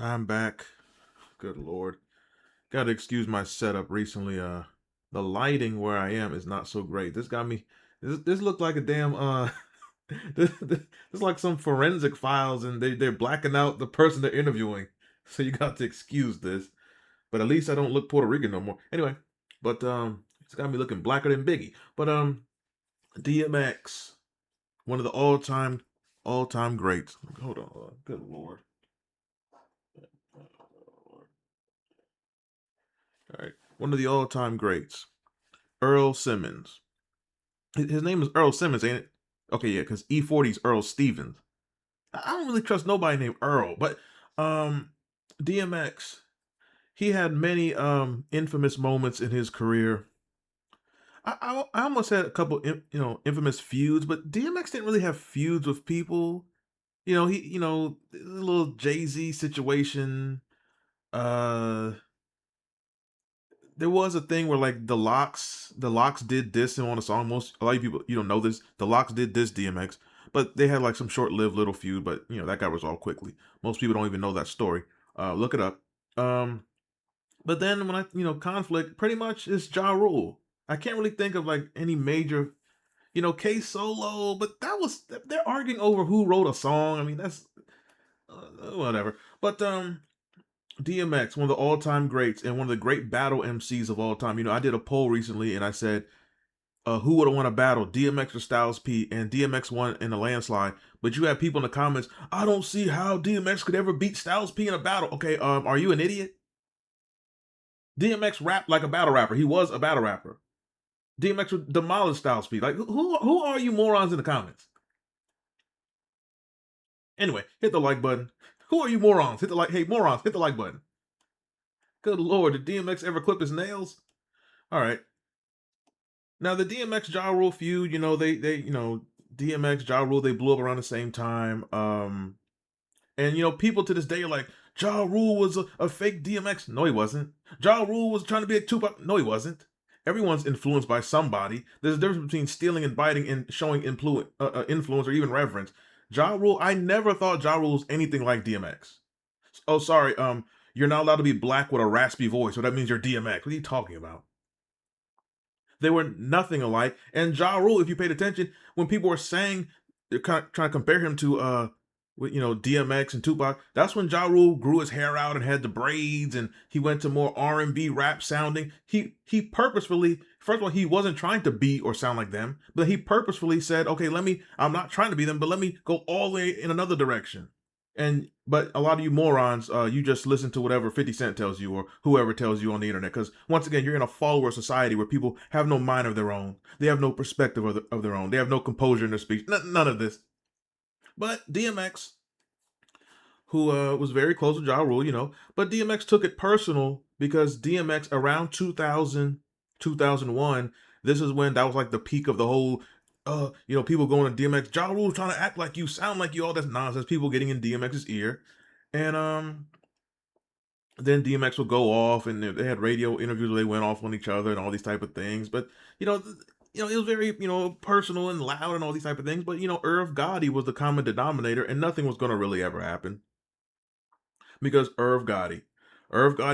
I'm back. Good Lord. Gotta excuse my setup recently. The lighting where I am is not so great. This got me. This looked like a damn. This is like some forensic files, and they're blacking out the person they're interviewing. So you got to excuse this. But at least I don't look Puerto Rican no more. Anyway, but it's got me looking blacker than Biggie. But DMX, one of the all time greats. Hold on. Good Lord. All right, one of the all-time greats, Earl Simmons. His name is Earl Simmons, ain't it? Okay, yeah, because E40's Earl Stevens. I don't really trust nobody named Earl, but um, DMX, he had many infamous moments in his career. I almost had a couple infamous feuds, but DMX didn't really have feuds with people. The little Jay Z situation. Uh, there was a thing where like the Locks did this on a song. A lot of people you don't know this. The Locks did this DMX, but they had like some short-lived little feud. But that got resolved quickly. Most people don't even know that story. Look it up. Um, but then when conflict, pretty much is Ja Rule. I can't really think of like any major, K Solo, but they're arguing over who wrote a song. I mean that's whatever. But DMX, one of the all-time greats and one of the great battle MCs of all time. I did a poll recently and I said, who would have won a battle, DMX or Styles P? And DMX won in a landslide. But you have people in the comments, I don't see how DMX could ever beat Styles P in a battle. Okay, are you an idiot? DMX rapped like a battle rapper. He was a battle rapper. DMX would demolish Styles P. Like, who are you morons in the comments? Anyway, hit the like button. Who are you morons? Hit the like. Hey, morons, hit the like button. Good Lord, did DMX ever clip his nails? All right. Now the DMX Ja Rule feud, DMX Ja Rule, they blew up around the same time. And people to this day are like, Ja Rule was a fake DMX. No, he wasn't. Ja Rule was trying to be a Tupac. No, he wasn't. Everyone's influenced by somebody. There's a difference between stealing and biting and showing influence or even reverence. Ja Rule, I never thought Ja Rule was anything like DMX. Oh, sorry. You're not allowed to be black with a raspy voice, so that means you're DMX. What are you talking about? They were nothing alike. And Ja Rule, if you paid attention, when people were saying they're kind of trying to compare him to with DMX and Tupac, that's when Ja Rule grew his hair out and had the braids, and he went to more R&B rap sounding. He purposefully, first of all, he wasn't trying to be or sound like them, but he purposefully said, okay, I'm not trying to be them, but let me go all the way in another direction. But a lot of you morons, you just listen to whatever 50 Cent tells you or whoever tells you on the internet. Because once again, you're in a follower society where people have no mind of their own. They have no perspective of their own. They have no composure in their speech. None of this. But DMX, who was very close to Ja Rule, but DMX took it personal because DMX around 2000, 2001, this is when that was like the peak of the whole people going to DMX, Ja Rule trying to act like you, sound like you, all that nonsense, people getting in DMX's ear. And then DMX would go off, and they had radio interviews where they went off on each other and all these type of things. But you know, it was very personal and loud and all these type of things. But Irv Gotti was the common denominator, and nothing was going to really ever happen because Irv Gotti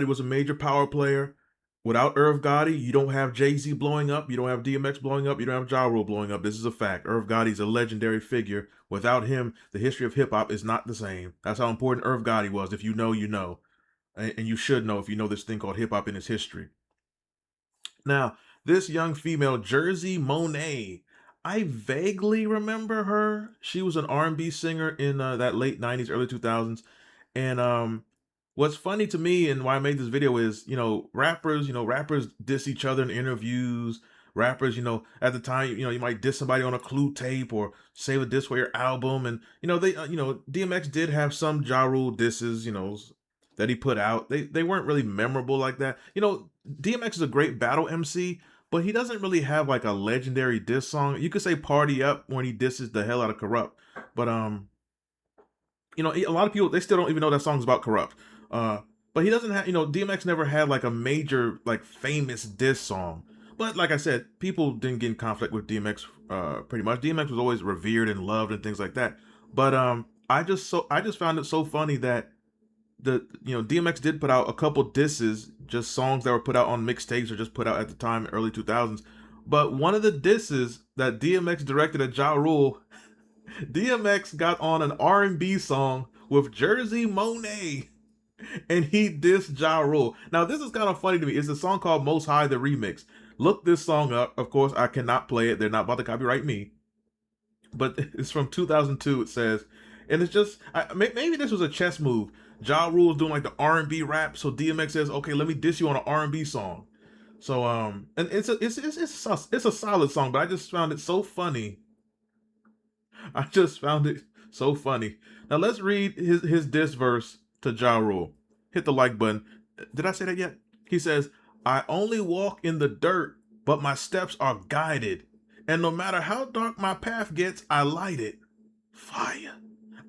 was a major power player. Without Irv Gotti, you don't have Jay Z blowing up, you don't have DMX blowing up, you don't have Ja Rule blowing up. This is a fact. Irv Gotti's a legendary figure. Without him, the history of hip hop is not the same. That's how important Irv Gotti was. If you know, you know, and you should know if you know this thing called hip hop in its history. Now, this young female, Jersey Monet, I vaguely remember her. She was an R&B singer in that late '90s, early 2000s, and what's funny to me and why I made this video is, rappers diss each other in interviews. Rappers, at the time, you might diss somebody on a Clue tape or save a diss for your album, and DMX did have some Ja Rule disses, that he put out. They weren't really memorable like that. DMX is a great battle MC, but he doesn't really have like a legendary diss song. You could say "Party Up" when he disses the hell out of Corrupt, but a lot of people, they still don't even know that song's about Corrupt. Uh, but he doesn't have, DMX never had like a major like famous diss song. But like I said, people didn't get in conflict with DMX. Pretty much, DMX was always revered and loved and things like that. But I just found it so funny that DMX did put out a couple disses, just songs that were put out on mixtapes or just put out at the time, early 2000s. But one of the disses that DMX directed at Ja Rule, DMX got on an R&B song with Jersey Monet, and he dissed Ja Rule. Now this is kind of funny to me. It's a song called Most High, the remix. Look this song up. Of course, I cannot play it. They're not about to copyright me. But it's from 2002. It says, and it's just maybe this was a chess move. Ja Rule is doing like the R&B rap, so DMX says, "Okay, let me diss you on an R&B song." So and it's a solid song, but I just found it so funny. I just found it so funny. Now let's read his diss verse to Ja Rule. Hit the like button. Did I say that yet? He says, "I only walk in the dirt, but my steps are guided. And no matter how dark my path gets, I light it. Fire.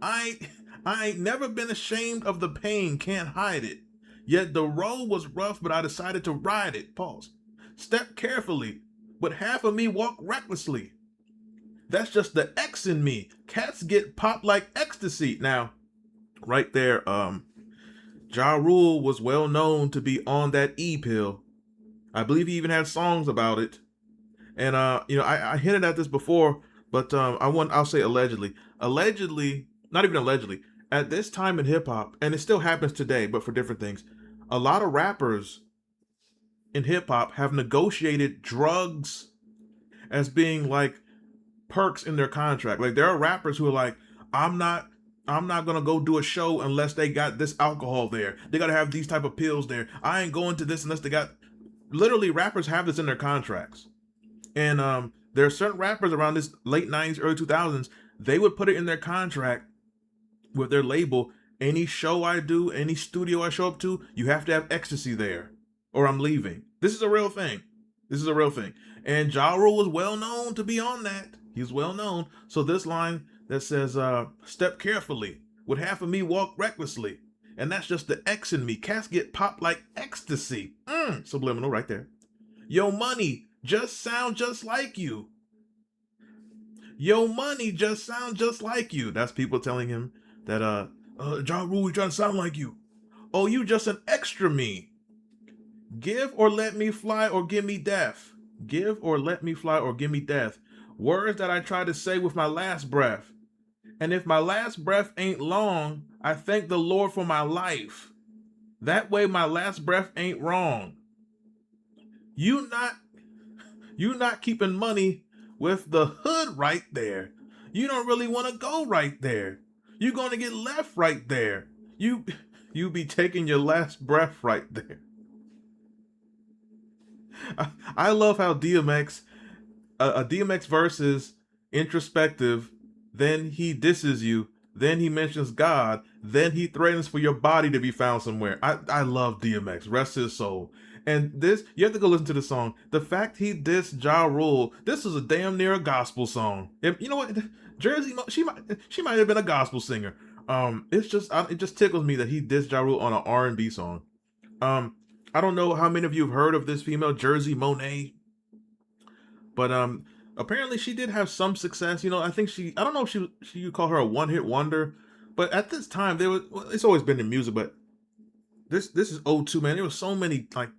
I ain't never been ashamed of the pain, can't hide it. Yet the road was rough, but I decided to ride it." Pause. "Step carefully, but half of me walk recklessly. That's just the X in me. Cats get popped like ecstasy." Now, right there, Ja Rule was well known to be on that E pill. I believe he even had songs about it. And I hinted at this before, but I'll say allegedly. Allegedly, not even allegedly, at this time in hip hop, and it still happens today, but for different things, a lot of rappers in hip hop have negotiated drugs as being like perks in their contract. Like there are rappers who are like, I'm not gonna go do a show unless they got this alcohol there. They gotta have these type of pills there. I ain't going to this unless they got. Literally, rappers have this in their contracts. And there are certain rappers around this late 90s, early 2000s, they would put it in their contract with their label. Any show I do, any studio I show up to, you have to have ecstasy there or I'm leaving. This is a real thing. This is a real thing. And Ja Rule was well known to be on that. He's well known. So this line that says, "Step carefully, would half of me walk recklessly. And that's just the X in me. Cats get popped like ecstasy." Subliminal right there. "Yo money just sound just like you. Yo money just sound just like you." That's people telling him that Ja Rule, we trying to sound like you. "Oh, you just an extra me. Give or let me fly or give me death. Give or let me fly or give me death. Words that I try to say with my last breath. And if my last breath ain't long, I thank the Lord for my life. That way my last breath ain't wrong. You not keeping money with the hood right there. You don't really want to go right there. You're going to get left right there. You be taking your last breath right there." I love how DMX, a DMX verse is introspective, then he disses you, then he mentions God, then he threatens for your body to be found somewhere. I love DMX, rest his soul. And this, you have to go listen to the song. The fact he dissed Ja Rule, this is a damn near a gospel song. You know what, Jersey, she might have been a gospel singer. It just tickles me that he dissed Ja Rule on an R&B song. I don't know how many of you have heard of this female, Jersey Monet, but apparently she did have some success. I think I don't know if she you call her a one-hit wonder, but at this time it's always been in music, but this is '02, man. There was so many like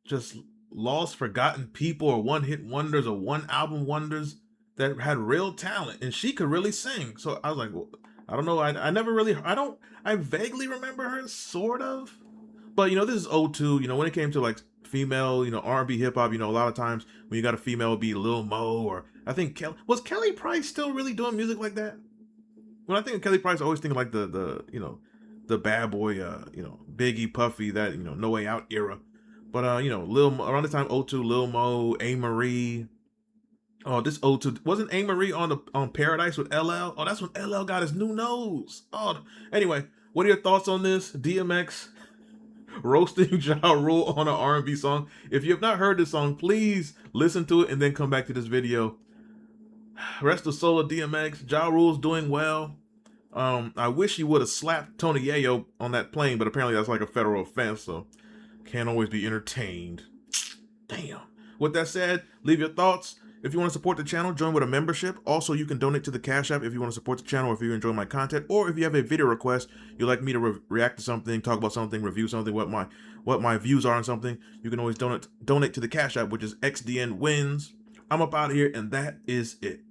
just lost, forgotten people or one-hit wonders or one album wonders that had real talent, and she could really sing. So I was like, well, I don't know. I never really, I vaguely remember her, sort of. But this is '02. When it came to like female, R&B hip hop, a lot of times when you got a female, it'd be Lil Mo, or I think Kelly Price still really doing music like that? When I think of Kelly Price, I always think of like the bad boy, Biggie, Puffy, that No Way Out era. But Lil Mo, around the time '02, Lil Mo, A Marie. Oh, this '02 wasn't A Marie on Paradise with LL? Oh, that's when LL got his new nose. Oh, anyway, what are your thoughts on this? DMX roasting Ja Rule on an R&B song. If you have not heard this song, please listen to it and then come back to this video. Rest the soul of DMX. Ja Rule's doing well. I wish he would have slapped Tony Yayo on that plane, but apparently that's like a federal offense, so can't always be entertained. Damn. With that said, leave your thoughts If you want to support the channel, join with a membership. Also, you can donate to the Cash App if you want to support the channel, or if you enjoy my content, or if you have a video request, you'd like me to react to something, talk about something, review something, what my views are on something, you can always donate to the Cash App, which is XDN Wins. I'm up out of here, and that is it.